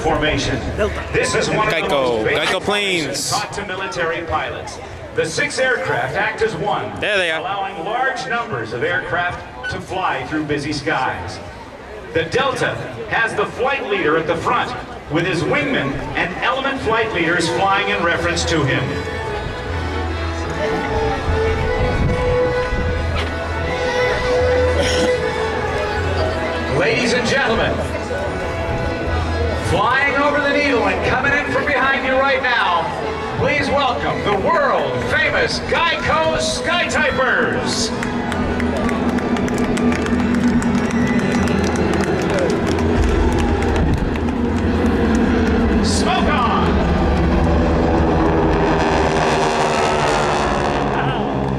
formation. This is one of the most GEICO planes taught to military pilots. The 6 aircraft act as one, there they are, allowing large numbers of aircraft to fly through busy skies. The Delta has the flight leader at the front, with his wingmen and element flight leaders flying in reference to him. Ladies and gentlemen, flying over the needle and coming in from behind you right now, please welcome the world-famous GEICO Skytypers. Smoke on!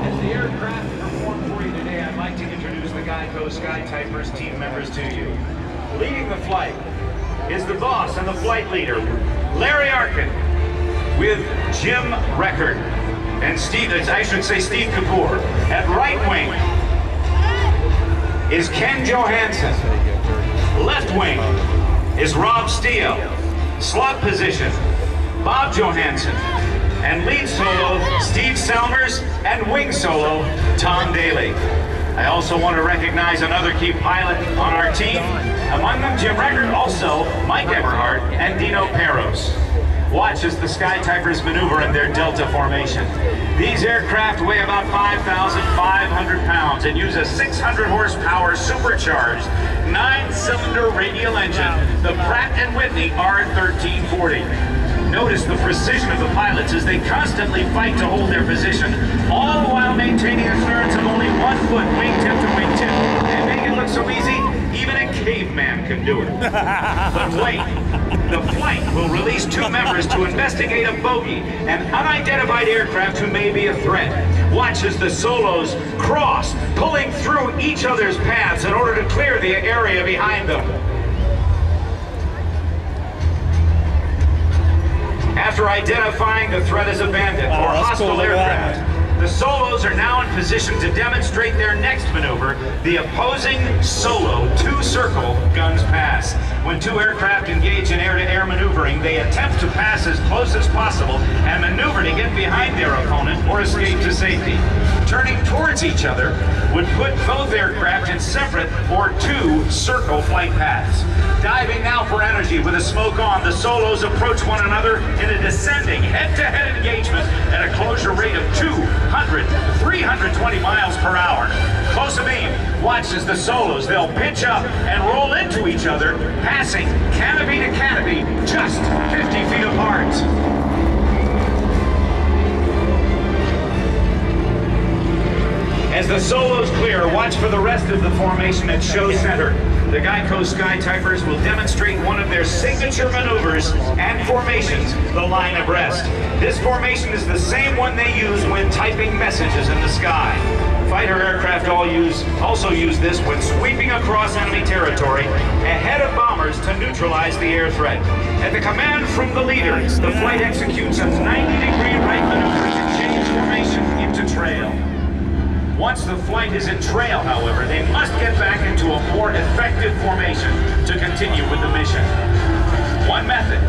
As the aircraft perform for you today, I'd like to introduce the GEICO Skytypers team members to you. Leading the flight is the boss and the flight leader, Larry Arkin, with Jim Record and Steve Kapoor. At right wing is Ken Johansson. Left wing is Rob Steele. Slot position, Bob Johansson. And lead solo, Steve Selmers, and wing solo, Tom Daly. I also want to recognize another key pilot on our team. Among them, Jim Record, also Mike Eberhardt and Dino Peros. Watch as the Skytypers maneuver in their Delta formation. These aircraft weigh about 5,500 pounds and use a 600 horsepower supercharged 9-cylinder radial engine, the Pratt & Whitney R1340. Notice the precision of the pilots as they constantly fight to hold their position, all while maintaining a clearance of only 1 foot wingtip to wingtip. And make it look so easy, even a caveman can do it. But wait, the flight will release 2 members to investigate a bogey, an unidentified aircraft who may be a threat. Watch as the solos cross, pulling through each other's paths in order to clear the area behind them. After identifying the threat as a bandit or hostile aircraft, the solos are now in position to demonstrate their next maneuver, the opposing solo 2-circle guns pass. When 2 aircraft engage in air-to-air maneuvering, they attempt to pass as close as possible and maneuver to get behind their opponent or escape to safety. Turning towards each other would put both aircraft in separate or 2-circle flight paths. Diving now for energy with a smoke on, the solos approach one another in a descending head-to-head engagement at a closure rate of 320 miles per hour. Close of aim, watch as the solos, they'll pitch up and roll into each other, passing canopy to canopy, just 50 feet apart. As the solos clear, watch for the rest of the formation at show center. The GEICO Skytypers will demonstrate one of their signature maneuvers and formations, the line abreast. This formation is the same one they use when typing messages in the sky. Fighter aircraft also use this when sweeping across enemy territory ahead of bombers to neutralize the air threat. At the command from the leader, the flight executes a 90-degree right maneuver to change formation into trail. Once the flight is in trail, however, they must get back into a more effective formation to continue with the mission. One method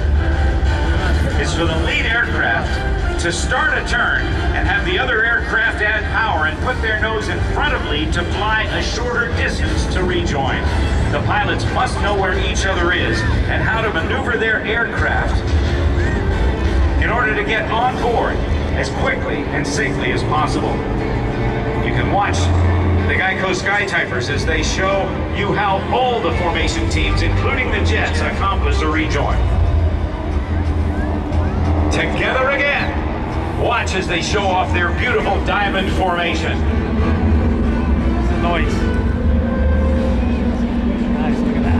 is for the lead aircraft to start a turn and have the other aircraft add power and put their nose in front of lead to fly a shorter distance to rejoin. The pilots must know where each other is and how to maneuver their aircraft in order to get on board as quickly and safely as possible. You can watch the GEICO Skytypers as they show you how all the formation teams, including the jets, accomplish a rejoin. Together again. Watch as they show off their beautiful diamond formation. Noise. Nice, look at that.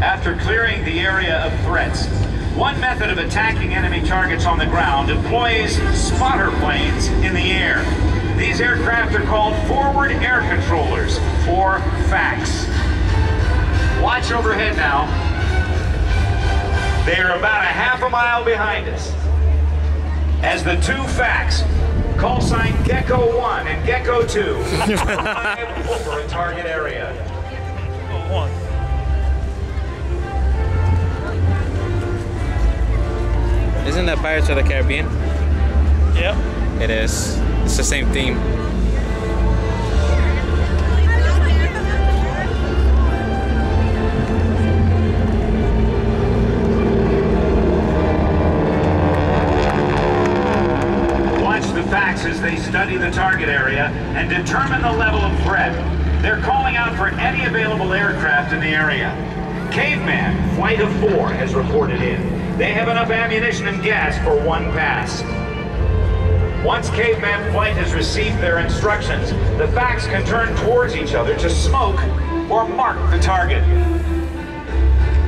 After clearing the area of threats, one method of attacking enemy targets on the ground employs spotter planes in the air. These aircraft are called forward air controllers, or FACs. Watch overhead now. They are about a half a mile behind us. as the two facts, call sign Gecko 1 and Gecko 2, arrive over a target area. Isn't that Pirates of the Caribbean? Yep. It is. It's the same theme. Watch the facts as they study the target area and determine the level of threat. They're calling out for any available aircraft in the area. Caveman, Flight of 4, has reported in. They have enough ammunition and gas for one pass. Once Caveman Flight has received their instructions, the facts can turn towards each other to smoke or mark the target.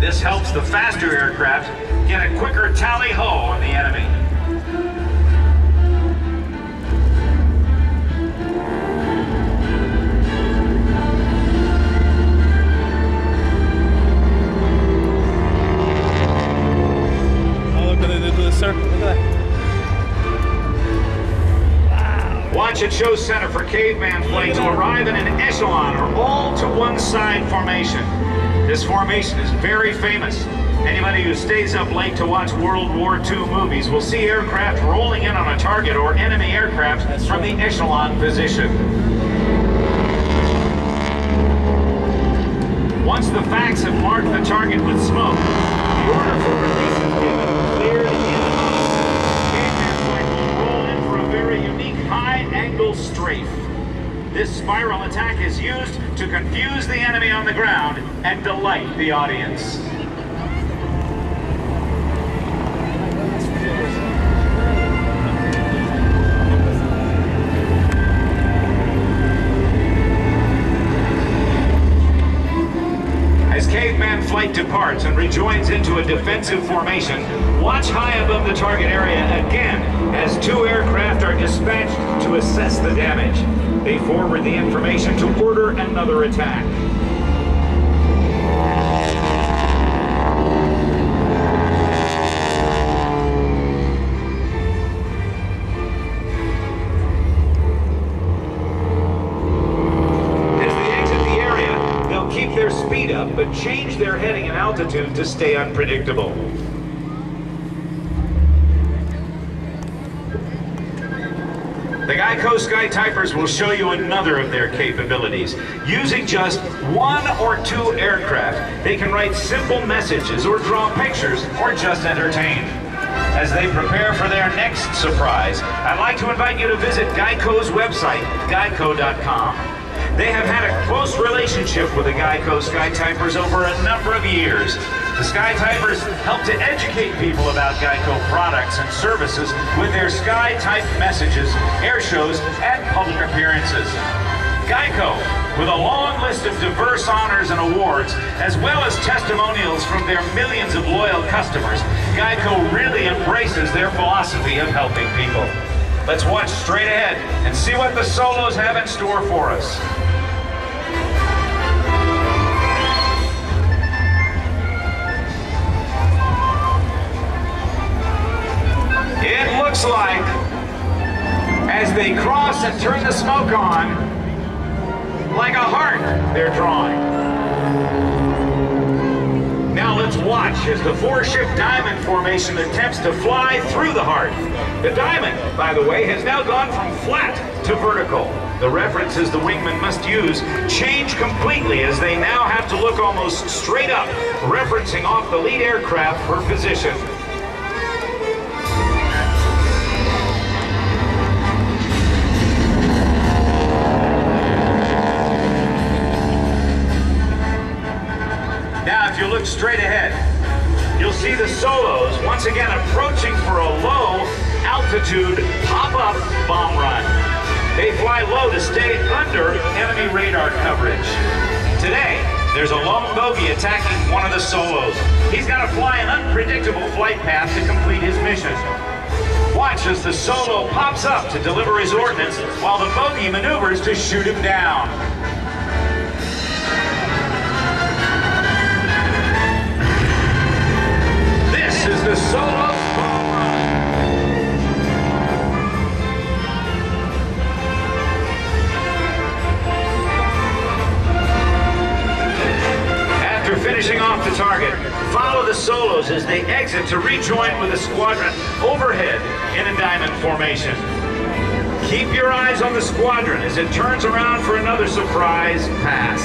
This helps the faster aircraft get a quicker tally-ho on the enemy. Watch at show center for Caveman Flight to arrive in an echelon or all-to-one side formation. This formation is very famous. Anybody who stays up late to watch World War II movies will see aircraft rolling in on a target or enemy aircraft from the echelon position. Once the facts have marked the target with smoke, the order for release is given, cleared in. Caveman Flight will roll in for a very unique high-angle strafe. This spiral attack is used to confuse the enemy on the ground and delight the audience. As Caveman Flight departs and rejoins into a defensive formation, watch high above the target area again as two aircraft are dispatched to assess the damage. They forward the information to order another attack. Their speed up, but change their heading and altitude to stay unpredictable. The GEICO Skytypers will show you another of their capabilities. Using just one or two aircraft, they can write simple messages or draw pictures or just entertain. As they prepare for their next surprise, I'd like to invite you to visit GEICO's website, geico.com. They have had a close relationship with the GEICO Skytypers over a number of years. The Skytypers help to educate people about GEICO products and services with their Skytype messages, air shows, and public appearances. GEICO, with a long list of diverse honors and awards, as well as testimonials from their millions of loyal customers, GEICO really embraces their philosophy of helping people. Let's watch straight ahead and see what the solos have in store for us. It looks like, as they cross and turn the smoke on, like a heart they're drawing. Now let's watch as the four-ship diamond formation attempts to fly through the heart. The diamond, by the way, has now gone from flat to vertical. The references the wingmen must use change completely as they now have to look almost straight up, referencing off the lead aircraft for position. Now, if you look straight ahead, you'll see the solos once again approaching for a low altitude pop-up bomb run. They fly low to stay under enemy radar coverage. Today, there's a lone bogey attacking one of the solos. He's got to fly an unpredictable flight path to complete his mission. Watch as the solo pops up to deliver his ordnance while the bogey maneuvers to shoot him down. This is the solo bomb run. solos as they exit to rejoin with the squadron overhead in a diamond formation. Keep your eyes on the squadron as it turns around for another surprise pass.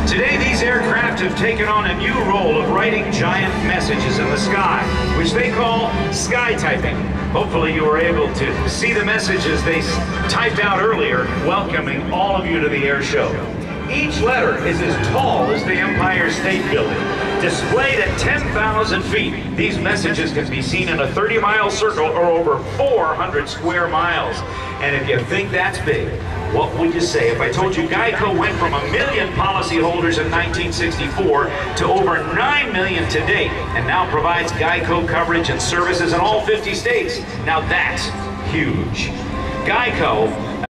Today, these aircraft have taken on a new role of writing giant messages in the sky, which they call skytyping. Hopefully you were able to see the messages they typed out earlier, welcoming all of you to the air show. Each letter is as tall as the Empire State Building. Displayed at 10,000 feet, these messages can be seen in a 30-mile circle or over 400 square miles. And if you think that's big, what would you say if I told you GEICO went from 1 million policyholders in 1964 to over 9 million to date, and now provides GEICO coverage and services in all 50 states? Now that's huge. GEICO